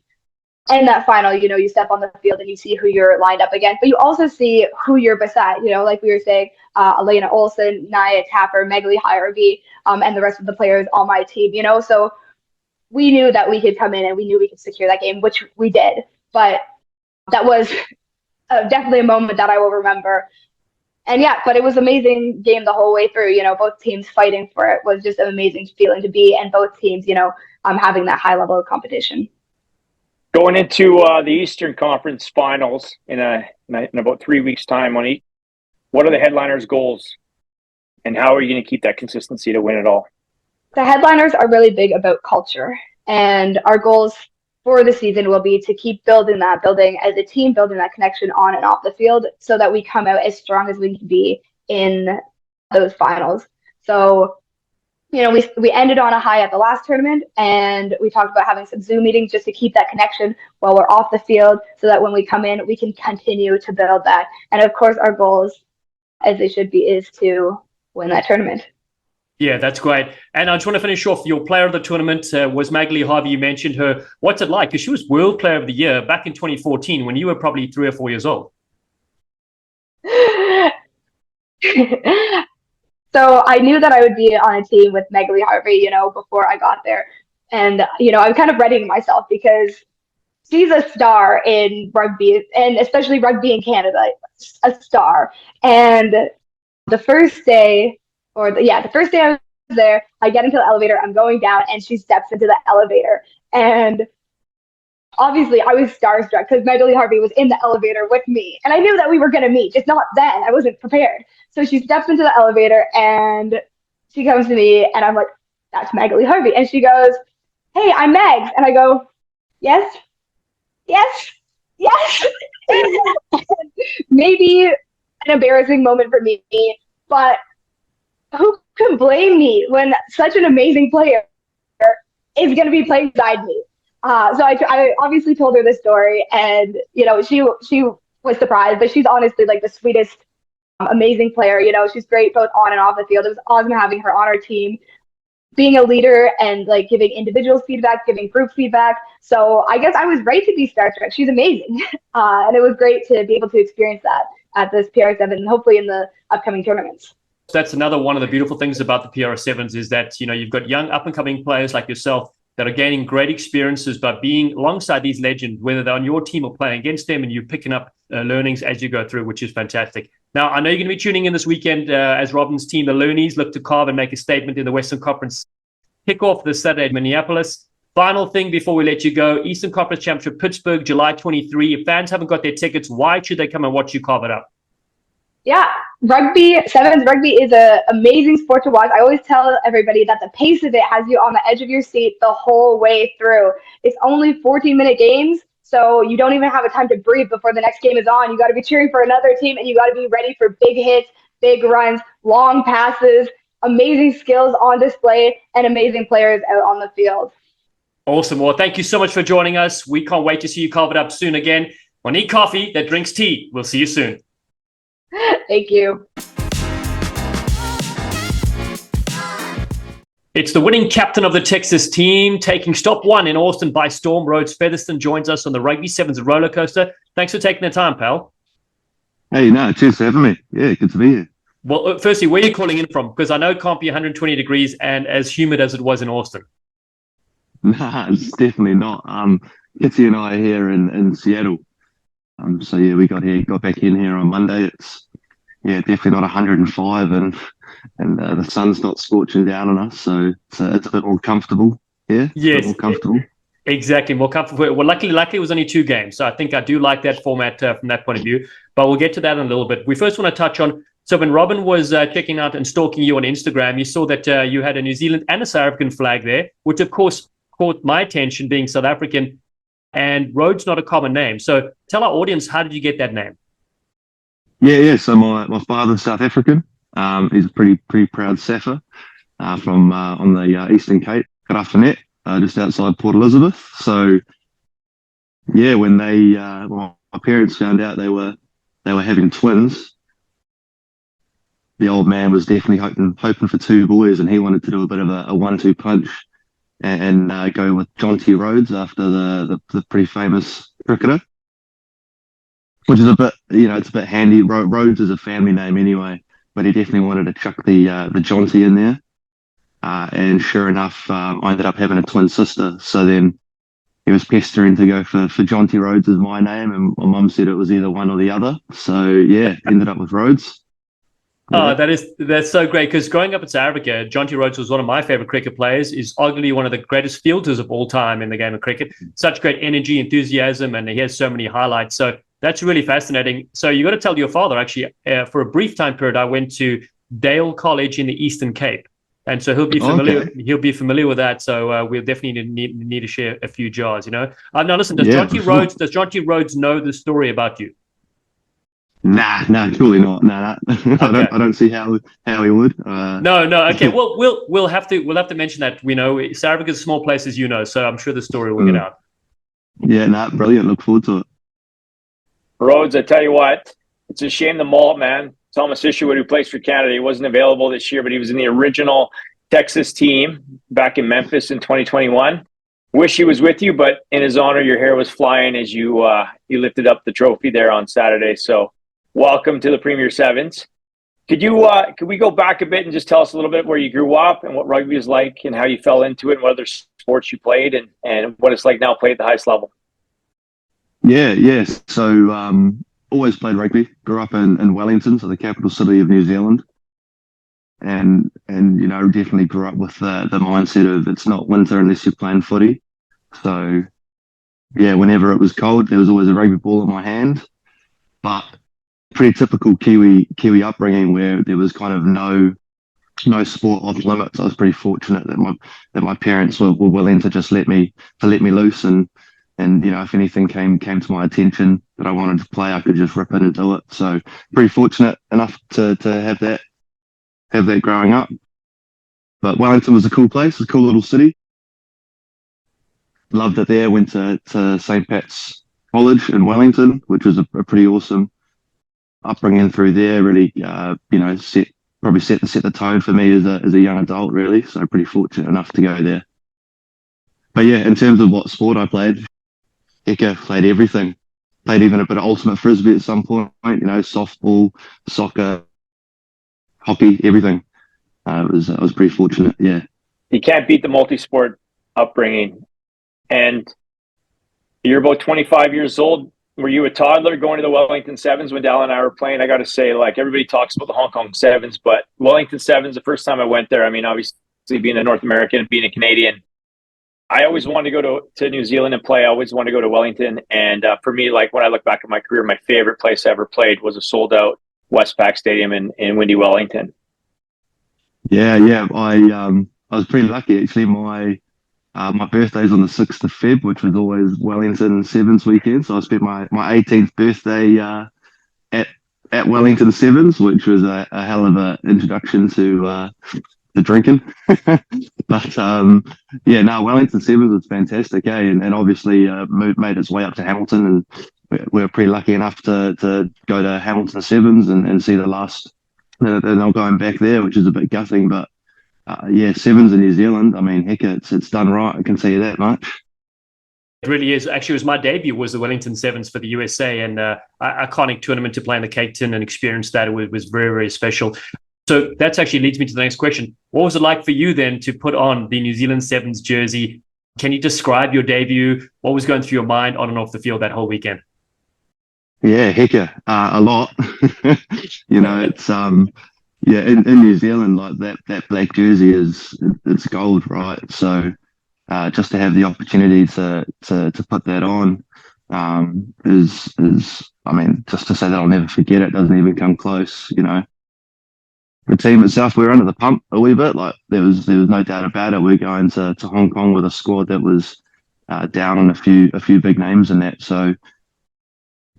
And that final, you step on the field and you see who you're lined up against, but you also see who you're beside, like we were saying, Elena Olsen, Nia Tapper, Megali Hireby, and the rest of the players on my team, so we knew that we could come in and we knew we could secure that game, which we did. But that was definitely a moment that I will remember. And yeah, but it was an amazing game the whole way through. Both teams fighting for it was just an amazing feeling to be, and both teams, having that high level of competition. Going into the Eastern Conference Finals in about 3 weeks' time, Monique, what are the Headliners' goals, and how are you going to keep that consistency to win it all? The Headliners are really big about culture, and our goals for the season will be to keep building as a team, building that connection on and off the field, so that we come out as strong as we can be in those finals. So, we ended on a high at the last tournament, and we talked about having some Zoom meetings just to keep that connection while we're off the field, so that when we come in, we can continue to build that. And of course, our goals, as they should be, is to win that tournament. Yeah, that's great. And I just want to finish off. Your player of the tournament was Magali Harvey. You mentioned her. What's it like? Because she was World Player of the Year back in 2014 when you were probably 3 or 4 years old. So I knew that I would be on a team with Magali Harvey, before I got there. And, I was kind of readying myself because she's a star in rugby, and especially rugby in Canada, a star. And the first day I was there, I get into the elevator, I'm going down, and she steps into the elevator. And obviously I was starstruck because Magali Harvey was in the elevator with me. And I knew that we were going to meet, just not then. I wasn't prepared. So she steps into the elevator and she comes to me and I'm like, that's Magali Harvey. And she goes, hey, I'm Megs. And I go, yes. Maybe an embarrassing moment for me, but who can blame me when such an amazing player is going to be playing beside me? So I obviously told her this story, and she was surprised, but she's honestly like the sweetest, amazing player. She's great both on and off the field. It was awesome having her on our team, being a leader and like giving individual feedback, giving group feedback. So I guess I was right to be starstruck. She's amazing, and it was great to be able to experience that at this PR7 and hopefully in the upcoming tournaments. That's another one of the beautiful things about the PR7s is that you've got young up and coming players like yourself that are gaining great experiences by being alongside these legends, whether they're on your team or playing against them, and you're picking up learnings as you go through, which is fantastic. Now, I know you're going to be tuning in this weekend as Robin's team, the Loonies, look to carve and make a statement in the Western Conference kickoff this Saturday in Minneapolis. Final thing before we let you go, Eastern Conference Championship, Pittsburgh, July 23. If fans haven't got their tickets, why should they come and watch you carve it up? Yeah, sevens rugby is an amazing sport to watch. I always tell everybody that the pace of it has you on the edge of your seat the whole way through. It's only 14-minute games, so you don't even have a time to breathe before the next game is on. You got to be cheering for another team, and you got to be ready for big hits, big runs, long passes, amazing skills on display, and amazing players out on the field. Awesome. Well, thank you so much for joining us. We can't wait to see you carve it up soon again. Monique Coffey, that drinks tea. We'll see you soon. Thank you. It's the winning captain of the Texas team, taking stop 1 in Austin by storm. Rhodes Featherstone joins us on the Rugby Sevens Rollercoaster. Thanks for taking the time, pal. Hey, no, cheers for having me. Yeah, good to be here. Well, firstly, where are you calling in from? Because I know it can't be 120 degrees and as humid as it was in Austin. Nah, it's definitely not. Kitty and I are here in Seattle. So yeah, we got back in here on Monday. It's definitely not 105, and the sun's not scorching down on us, so it's a bit more comfortable. Yeah, yes, more comfortable. Exactly, more comfortable. Well, luckily, it was only 2 games, so I think I do like that format from that point of view. But we'll get to that in a little bit. We first want to touch on. So when Robin was checking out and stalking you on Instagram, you saw that you had a New Zealand and a South African flag there, which of course caught my attention, being South African. And Rhodes not a common name. So tell our audience, how did you get that name? Yeah. So my father's South African. He's a pretty proud Safa from on the Eastern Cape, Grafenet, just outside Port Elizabeth. So yeah, when my parents found out they were having twins, the old man was definitely hoping for 2 boys, and he wanted to do a bit of a 1-2 punch and go with Jonty Rhodes after the pretty famous cricketer, which is a bit, it's a bit handy. Rhodes is a family name anyway, but he definitely wanted to chuck the Jonty in there. And sure enough, I ended up having a twin sister. So then he was pestering to go for Jonty Rhodes as my name, and my mum said it was either one or the other. So yeah, ended up with Rhodes. Oh, that's so great, because growing up in South Africa, Jonty Rhodes was one of my favorite cricket players, is arguably one of the greatest fielders of all time in the game of cricket. Such great energy, enthusiasm, and he has so many highlights. So that's really fascinating. So you got to tell your father, actually, for a brief time period, I went to Dale College in the Eastern Cape. And so he'll be familiar with that. So we'll definitely need to share a few jars, Now listen, does Jonty Rhodes know the story about you? Nah, surely not. Nah. Okay. I don't see how he would. No. Okay. Well, we'll have to mention that. We know South Africa's a small place, as you know, so I'm sure the story will get out. Yeah, nah, brilliant. Look forward to it. Rhodes, I tell you what, it's a shame the malt, man. Thomas Isherwood, who plays for Canada, he wasn't available this year, but he was in the original Texas team back in Memphis in 2021. Wish he was with you, but in his honor, your hair was flying as you lifted up the trophy there on Saturday. So welcome to the Premier Sevens. Could we go back a bit and just tell us a little bit where you grew up and what rugby is like and how you fell into it and what other sports you played and what it's like now playing at the highest level? Yeah. So always played rugby. Grew up in Wellington, so the capital city of New Zealand. And definitely grew up with the mindset of it's not winter unless you're playing footy. So yeah, whenever it was cold, there was always a rugby ball in my hand. But pretty typical Kiwi upbringing where there was kind of no sport off limits. I was pretty fortunate that my parents were willing to just let me loose and if anything came to my attention that I wanted to play, I could just rip in and do it. So pretty fortunate enough to have that growing up. But Wellington was a cool place, a cool little city. Loved it there. Went to St. Pat's College in Wellington, which was a pretty awesome upbringing through there. Really, set the tone for me as a young adult, really. So pretty fortunate enough to go there. But yeah, in terms of what sport I played, played everything. Played even a bit of ultimate frisbee at some point. Softball, soccer, hockey, everything. I was pretty fortunate. Yeah. You can't beat the multi-sport upbringing. And you're about 25 years old. Were you a toddler going to the Wellington Sevens when Dallen and I were playing? I got to say, everybody talks about the Hong Kong Sevens, but Wellington Sevens, the first time I went there, I mean, obviously being a North American and being a Canadian, I always wanted to go to New Zealand and play. I always wanted to go to Wellington. And for me, when I look back at my career, my favorite place I ever played was a sold-out Westpac Stadium in windy Wellington. Yeah. I was pretty lucky, actually. My birthday's on the 6th of Feb, which was always Wellington Sevens weekend. So I spent my 18th birthday at Wellington Sevens, which was a hell of an introduction to drinking. But Wellington Sevens was fantastic, eh? And obviously made its way up to Hamilton, and we were pretty lucky enough to go to Hamilton Sevens and see the last. They're not going back there, which is a bit gutting, but. Sevens in New Zealand. I mean, heck, it's done right. I can tell you that much. It really is. Actually, it was my debut was the Wellington Sevens for the USA, and iconic tournament to play in the Cape Town and experience that. It was very, very special. So that actually leads me to the next question. What was it like for you then to put on the New Zealand Sevens jersey? Can you describe your debut? What was going through your mind on and off the field that whole weekend? Yeah, heck, a lot. It's in New Zealand, that black jersey it's gold, right? So just to have the opportunity to put that on is I mean, just to say that I'll never forget it doesn't even come close. The team itself, we were under the pump a wee bit. There was no doubt about it. We're going to Hong Kong with a squad that was down on a few big names in that. So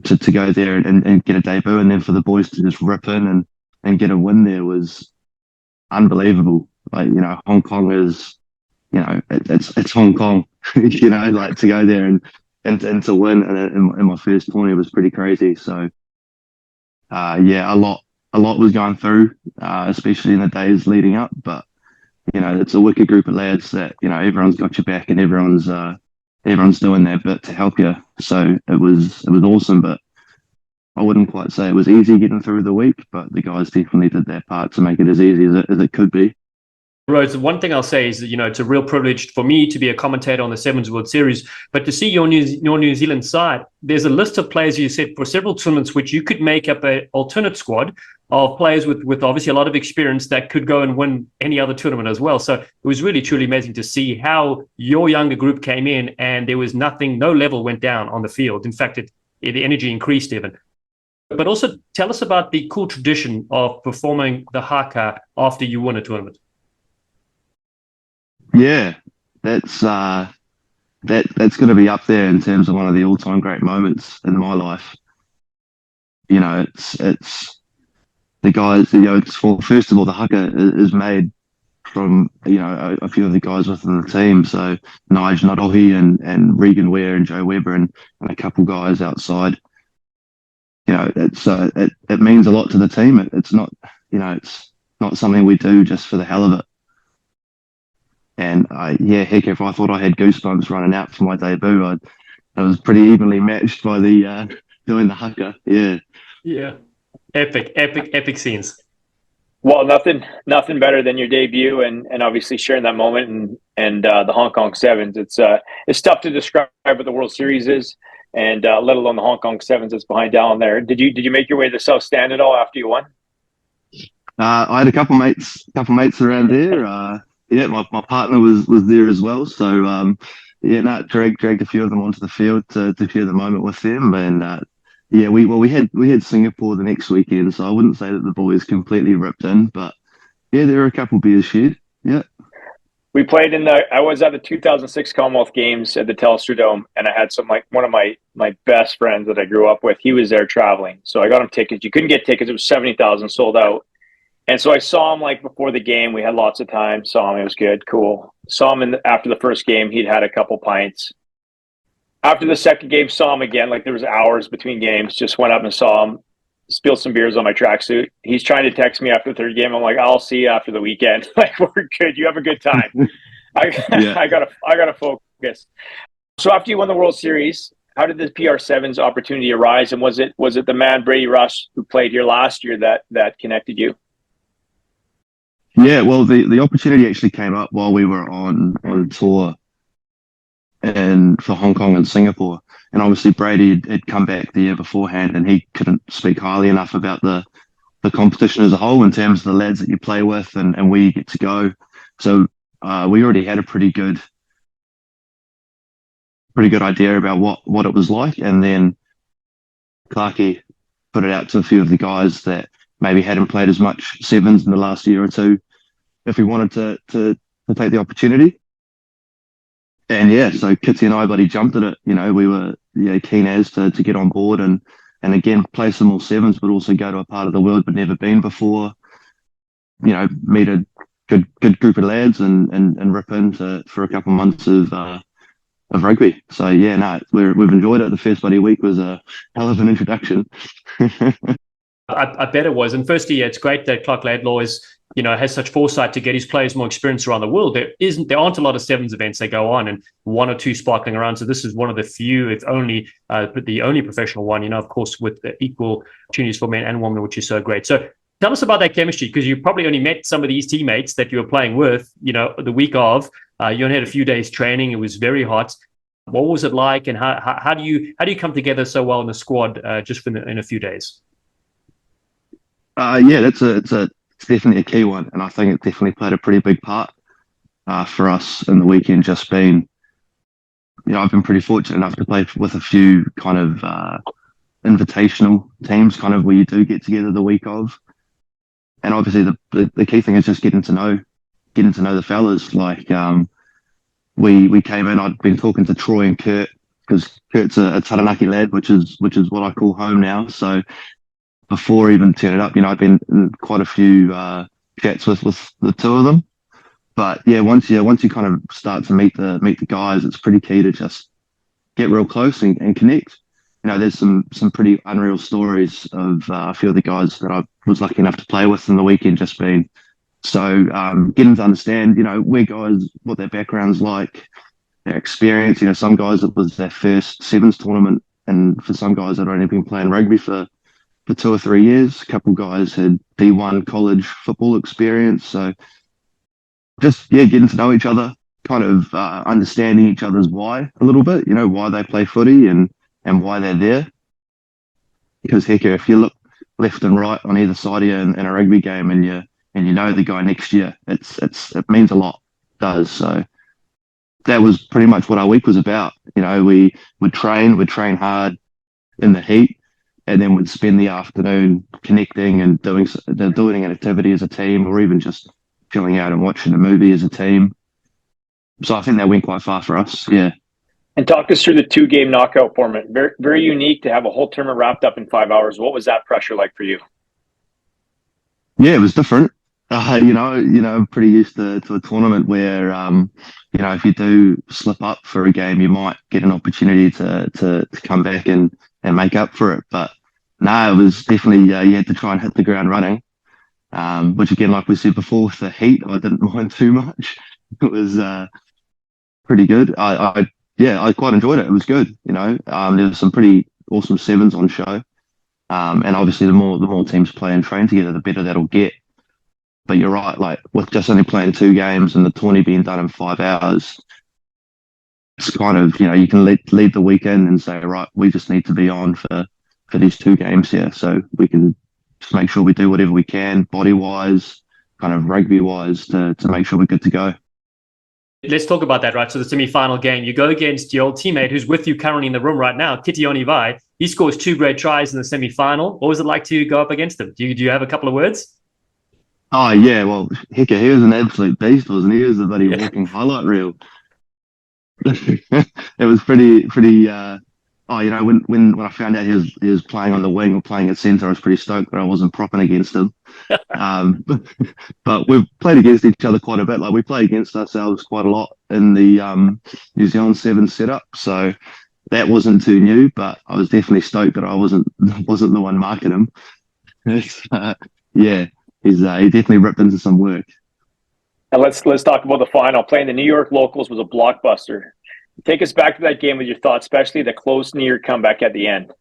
to go there and get a debut, and then for the boys to just rip in and get a win there was unbelievable. Hong Kong is, it's Hong Kong, to go there and to win in my first tournament was pretty crazy. So, a lot was going through, especially in the days leading up, but, it's a wicked group of lads that, everyone's got your back and everyone's doing their bit to help you. So it was awesome, but I wouldn't quite say it was easy getting through the week, but the guys definitely did their part to make it as easy as it could be. Rhodes, one thing I'll say is that, it's a real privilege for me to be a commentator on the Sevens World Series, but to see your New Zealand side, there's a list of players you said for several tournaments which you could make up an alternate squad of players with obviously a lot of experience that could go and win any other tournament as well. So it was really, truly amazing to see how your younger group came in and there was no level went down on the field. In fact, the energy increased even. But also tell us about the cool tradition of performing the haka after you win a tournament. Yeah, that's going to be up there in terms of one of the all-time great moments in my life. you know, it's the guys, you know, it's for, first of all, the haka is made from, you know, a few of the guys within the team. So Nige Nadohi and Regan Ware and Joe Weber and a couple guys outside. You know, it means a lot to the team. It's not, you know, it's not something we do just for the hell of it. And heck, if I thought I had goosebumps running out for my debut, I was pretty evenly matched by the doing the haka. Yeah. Yeah. Epic scenes. Well, nothing better than your debut and obviously sharing that moment and the Hong Kong Sevens. It's tough to describe what the World Series is, and let alone the Hong Kong Sevens that's behind Dallen there. Did you make your way to South Stand at all after you won? I had a couple mates around there. My partner was there as well. So dragged a few of them onto the field to share the moment with them. And we had Singapore the next weekend, so I wouldn't say that the boys completely ripped in, but yeah, there were a couple beers shared. Yeah. We played I was at the 2006 Commonwealth Games at the Telstra Dome, and I had one of my best friends that I grew up with. He was there traveling, so I got him tickets. You couldn't get tickets; it was 70,000 sold out. And so I saw him before the game. We had lots of time. Saw him; it was good, cool. Saw him after the first game. He'd had a couple pints. After the second game, saw him again. There was hours between games. Just went up and saw him. Spilled some beers on my tracksuit. He's trying to text me after the third game. I'm like, I'll see you after the weekend. We're good. You have a good time. I gotta focus. So after you won the World Series, how did the PR Sevens opportunity arise? And was it the man Brady Rush who played here last year that connected you? Yeah, well, the opportunity actually came up while we were on tour for Hong Kong and Singapore. And obviously Brady had come back the year beforehand, and he couldn't speak highly enough about the competition as a whole in terms of the lads that you play with and where you get to go. So we already had a pretty good idea about what it was like. And then Clarkey put it out to a few of the guys that maybe hadn't played as much sevens in the last year or two, if we wanted to take the opportunity. And yeah, so Kitty and I bloody jumped at it. You know, we were keen as to get on board and again play some more sevens, but also go to a part of the world we'd never been before. You know, meet a good group of lads and rip into for a couple of months of rugby. So yeah, no, we've enjoyed it. The first bloody week was a hell of an introduction. I bet it was. And firstly, it's great that Clark Laidlaw has such foresight to get his players more experience around the world. There aren't a lot of sevens events that go on, and one or two sparkling around. So this is one of the few, if only, the only professional one. Of course, with equal opportunities for men and women, which is so great. So tell us about that chemistry, because you probably only met some of these teammates that you were playing with. The week of, you only had a few days training. It was very hot. What was it like, and how do you come together so well in the squad just in a few days? It's definitely a key one, and I think it definitely played a pretty big part for us in the weekend. Just being, I've been pretty fortunate enough to play with a few kind of invitational teams, kind of where you do get together the week of, and obviously the key thing is just getting to know the fellas. We came in. I'd been talking to Troy and Kurt, because Kurt's a Taranaki lad, which is what I call home now. So before even turning up, I've been in quite a few chats with the two of them. But yeah, once you kind of start to meet the guys, it's pretty key to just get real close and connect. There's some pretty unreal stories of a few of the guys that I was lucky enough to play with in the weekend, just being so getting to understand, where guys, what their background's like, their experience. Some guys, it was their first sevens tournament, and for some guys that had only been playing rugby for 2 or 3 years. A couple guys had D1 college football experience. So just, getting to know each other, kind of understanding each other's why a little bit, why they play footy and why they're there. Because heck, if you look left and right on either side of you in a rugby game and you know the guy next to you, it means a lot. It does. So that was pretty much what our week was about. We would train hard in the heat, and then we'd spend the afternoon connecting and doing an activity as a team, or even just chilling out and watching a movie as a team. So I think that went quite far for us. Yeah. And talk us through the 2-game knockout format. Very, very unique to have a whole tournament wrapped up in 5 hours. What was that pressure like for you? Yeah, it was different. I'm pretty used to a tournament where, if you do slip up for a game, you might get an opportunity to come back and make up for it. But no, it was definitely, you had to try and hit the ground running, which again, like we said before, with the heat, I didn't mind too much. It was pretty good. I quite enjoyed it. It was good. There was some pretty awesome sevens on show. And obviously the more teams play and train together, the better that'll get. But you're right, like with just only playing 2 games and the tourney being done in 5 hours, it's kind of, you can lead the weekend and say, right, we just need to be on for these 2 games here. So we can just make sure we do whatever we can, body-wise, kind of rugby-wise, to make sure we're good to go. Let's talk about that, right? So the semi-final game, you go against your old teammate who's with you currently in the room right now, Kitioni Vai. He scores 2 great tries in the semi-final. What was it like to go up against him? Do you have a couple of words? Oh, yeah, well, heck, he was an absolute beast, wasn't he? He was a bloody walking highlight reel. It was pretty. When I found out he was playing on the wing or playing at centre, I was pretty stoked that I wasn't propping against him. But we've played against each other quite a bit. Like we play against ourselves quite a lot in the New Zealand Sevens setup. So that wasn't too new, but I was definitely stoked that I wasn't the one marking him. Yeah. He definitely ripped into some work. And let's talk about the final. Playing the New York Locals was a blockbuster. Take us back to that game with your thoughts, especially the close near comeback at the end.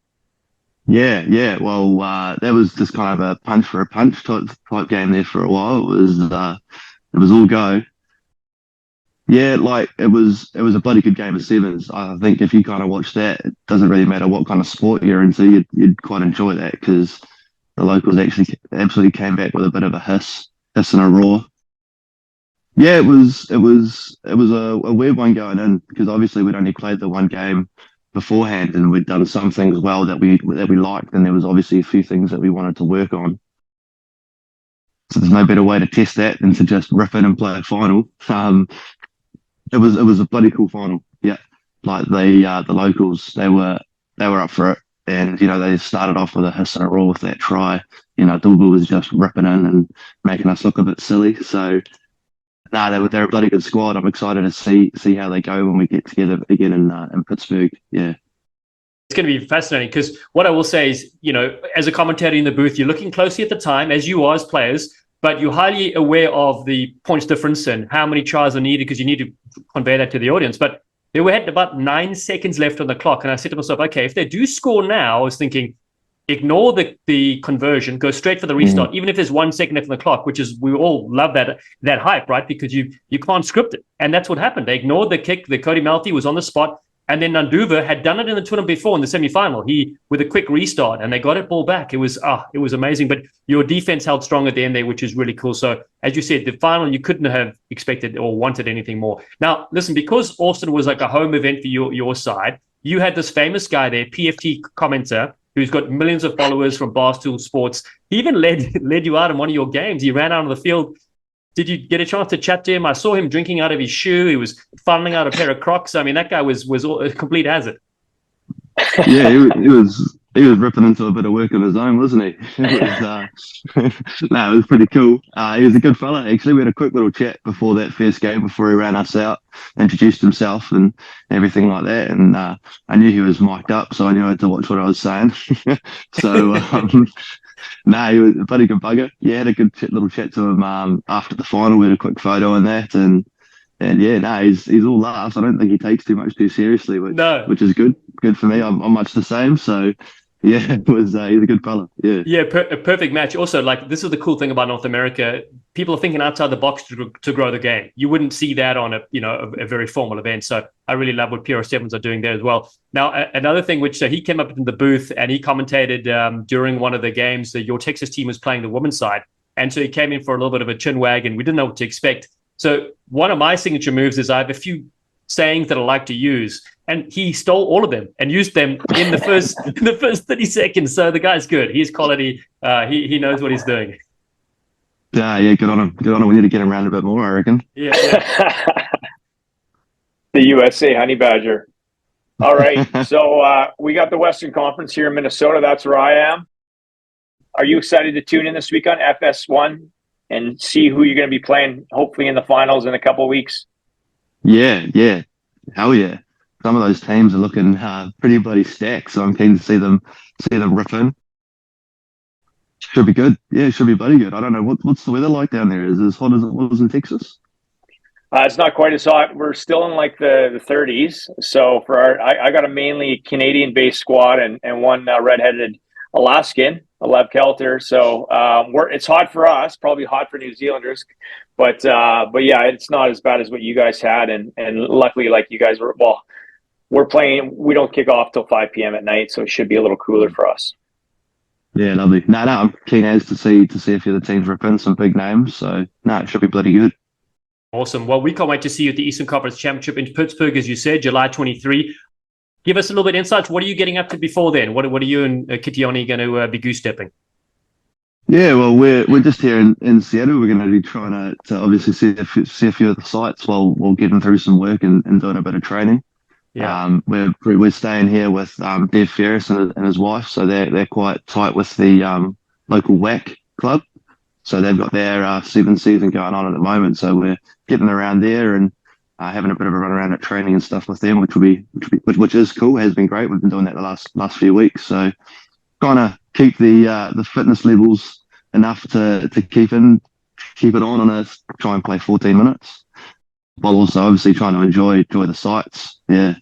Yeah. Well, that was just kind of a punch for a punch type game there for a while. It was all go. Yeah, like it was a bloody good game of sevens. I think if you kind of watch that, it doesn't really matter what kind of sport you're into, you'd quite enjoy that because the Locals actually absolutely came back with a bit of a hiss and a roar. Yeah, it was a weird one going in because obviously we'd only played the 1 game beforehand and we'd done some things well that we liked, and there was obviously a few things that we wanted to work on. So there's no better way to test that than to just rip in and play a final. It was a bloody cool final. Yeah, like the Locals, they were up for it. And, they started off with a hiss and a roar with that try. Dulbu was just ripping in and making us look a bit silly. So, they're a bloody good squad. I'm excited to see how they go when we get together again in Pittsburgh. Yeah. It's going to be fascinating because what I will say is, as a commentator in the booth, you're looking closely at the time, as you are as players, but you're highly aware of the points difference and how many tries are needed because you need to convey that to the audience. But we had about 9 seconds left on the clock. And I said to myself, okay, if they do score now, I was thinking, ignore the conversion, go straight for the restart, even if there's 1 second left on the clock, which is, we all love that hype, right? Because you can't script it. And that's what happened. They ignored the kick. The Cody Malthy was on the spot. And then Nanduva had done it in the tournament before in the semi-final. He with a quick restart, and they got it ball back. It was amazing. But your defense held strong at the end there, which is really cool. So as you said, the final you couldn't have expected or wanted anything more. Now, listen, because Austin was like a home event for your side, you had this famous guy there, PFT commenter, who's got millions of followers from Barstool Sports. He even led you out in one of your games. He ran out of the field. Did you get a chance to chat to him? I saw him drinking out of his shoe. He was funneling out a pair of Crocs. I mean, that guy was a complete hazard. Yeah, he was ripping into a bit of work of his own, wasn't he? It was pretty cool. He was a good fella. Actually, we had a quick little chat before that first game, before he ran us out, introduced himself and everything like that. And I knew he was mic'd up, so I knew I had to watch what I was saying. So, he was a bloody good bugger. Yeah, had a good little chat to him after the final. We had a quick photo on that, and he's all laughs. I don't think he takes too much too seriously, which is good for me. I'm much the same. So yeah, he's a good fella. Yeah, a perfect match. Also, like, this is the cool thing about North America. People are thinking outside the box to grow the game. You wouldn't see that on a very formal event. So I really love what PR Sevens are doing there as well. Now, another thing, so he came up in the booth and he commentated during one of the games that your Texas team was playing the women's side. And so he came in for a little bit of a chin wag and we didn't know what to expect. So one of my signature moves is I have a few sayings that I like to use, and he stole all of them and used them in the first 30 seconds. So the guy's good. He's quality. He knows what he's doing. Yeah, good on him. We need to get him around a bit more, I reckon. Yeah. The USA Honey Badger. All right. So we got the Western Conference here in Minnesota. That's where I am. Are you excited to tune in this week on FS1 and see who you're going to be playing, hopefully in the finals in a couple of weeks? Yeah. Hell yeah. Some of those teams are looking pretty bloody stacked, so I'm keen to see them rip in. Should be good. Yeah, it should be bloody good. I don't know what's the weather like down there. Is it as hot as it was in Texas? It's not quite as hot. We're still in like the 30s. So for I got a mainly Canadian-based squad and one redheaded Alaskan, Lev Kelter. So it's hot for us, probably hot for New Zealanders, but yeah, it's not as bad as what you guys had. And luckily, like you guys we're playing. We don't kick off till 5 p.m. at night, so it should be a little cooler for us. Yeah, lovely. No, I'm keen as to see a few of the teams rip in some big names. So no, it should be bloody good. Awesome. Well, we can't wait to see you at the Eastern Conference Championship in Pittsburgh, as you said, July 23. Give us a little bit of insights. What are you getting up to before then? What are you and Kitione going to be goose stepping? Yeah, well, we're just here in Seattle. We're going to be trying to obviously see a few of the sites while getting through some work and doing a bit of training. Yeah. We're staying here with Dev Ferris and his wife, so they're quite tight with the local WAC club. So they've got their seventh season going on at the moment. So we're getting around there and having a bit of a run around at training and stuff with them, which is cool. Has been great. We've been doing that the last few weeks. So trying to keep the fitness levels enough to keep it on try and play 14 minutes, while also obviously trying to enjoy the sights. Yeah.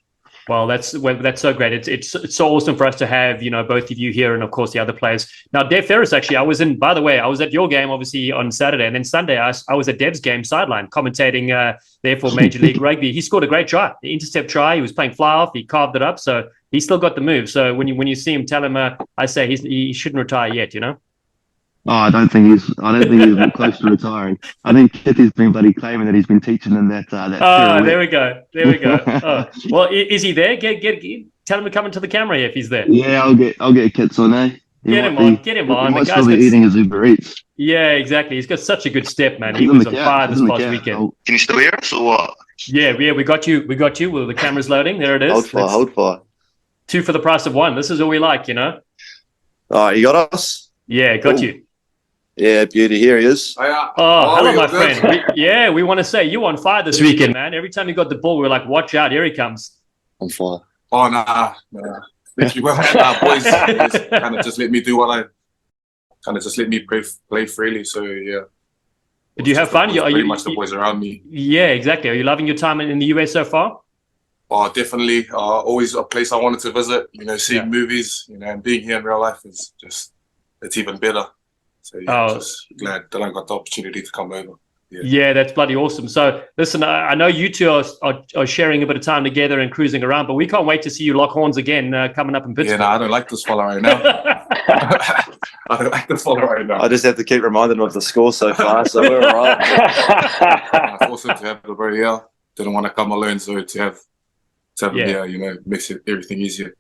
Well, that's so great. It's so awesome for us to have, both of you here and, of course, the other players. Now, Dev Ferris, actually, I was at your game, obviously, on Saturday. And then Sunday, I was at Dev's game sideline, commentating there for Major League Rugby. He scored a great try, the intercept try. He was playing fly-off. He carved it up. So he's still got the move. So when you see him, tell him, I say he shouldn't retire yet, Oh, I don't think he's close to retiring. I think Kitty's been bloody claiming that he's been teaching him that. Oh, there we go. Oh. Well, is he there? Tell him to come into the camera if he's there. Yeah, I'll get Kits on there. Get him on. He might still be eating his Uber Eats. Yeah, exactly. He's got such a good step, man. He was on fire this past weekend. Can you still hear us or what? Yeah, we got you. Well, the camera's loading. There it is. Hold fire. 2 for the price of 1. This is all we like, All right, you got us? Yeah, got you. Yeah, beauty. Here he is. Oh, hello, my friend. We want to say you on fire this weekend, man. Every time you got the ball, we were like, watch out, here he comes. On fire. Oh, nah. Literally, boys kind of just let me do what I kind of just let me play freely. So, yeah. Did you have fun? Pretty much the boys around me. Yeah, exactly. Are you loving your time in the US so far? Oh, definitely. Always a place I wanted to visit, seeing movies, and being here in real life is it's even better. So, just glad that I got the opportunity to come over. Yeah, that's bloody awesome. So, listen, I know you two are sharing a bit of time together and cruising around, but we can't wait to see you lock horns again coming up in Pittsburgh. Yeah, no, I don't like this fella right now. I don't like this fella right now. I just have to keep reminding him of the score so far, so we're all right. I forced him to have the bro here. Didn't want to come alone, so to have him here, makes everything easier.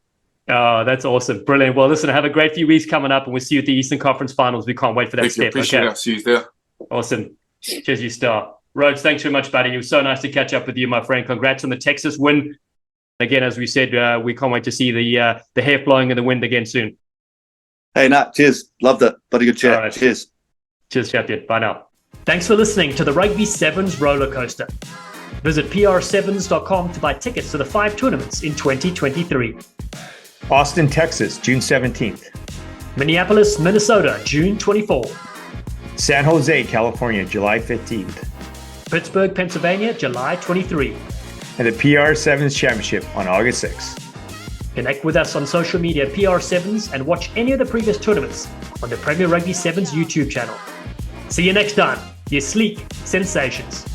Oh, that's awesome. Brilliant. Well, listen, have a great few weeks coming up, and we'll see you at the Eastern Conference Finals. We can't wait for that Thank step. You. Appreciate it. See you there. Awesome. Cheers, you star. Rhodes, thanks very much, buddy. It was so nice to catch up with you, my friend. Congrats on the Texas win. Again, as we said, we can't wait to see the hair flowing in the wind again soon. Hey, Nat, cheers. Loved it. Bloody good chat. Right. Cheers. Cheers, champion. Bye now. Thanks for listening to the Rugby Sevens Rollercoaster. Visit pr7s.com to buy tickets to the 5 tournaments in 2023. Austin, Texas, June 17th. Minneapolis, Minnesota, June 24th. San Jose, California, July 15th. Pittsburgh, Pennsylvania, July 23. And the PR Sevens Championship on August 6th. Connect with us on social media PR7s and watch any of the previous tournaments on the Premier Rugby Sevens YouTube channel. See you next time, you sleek sensations.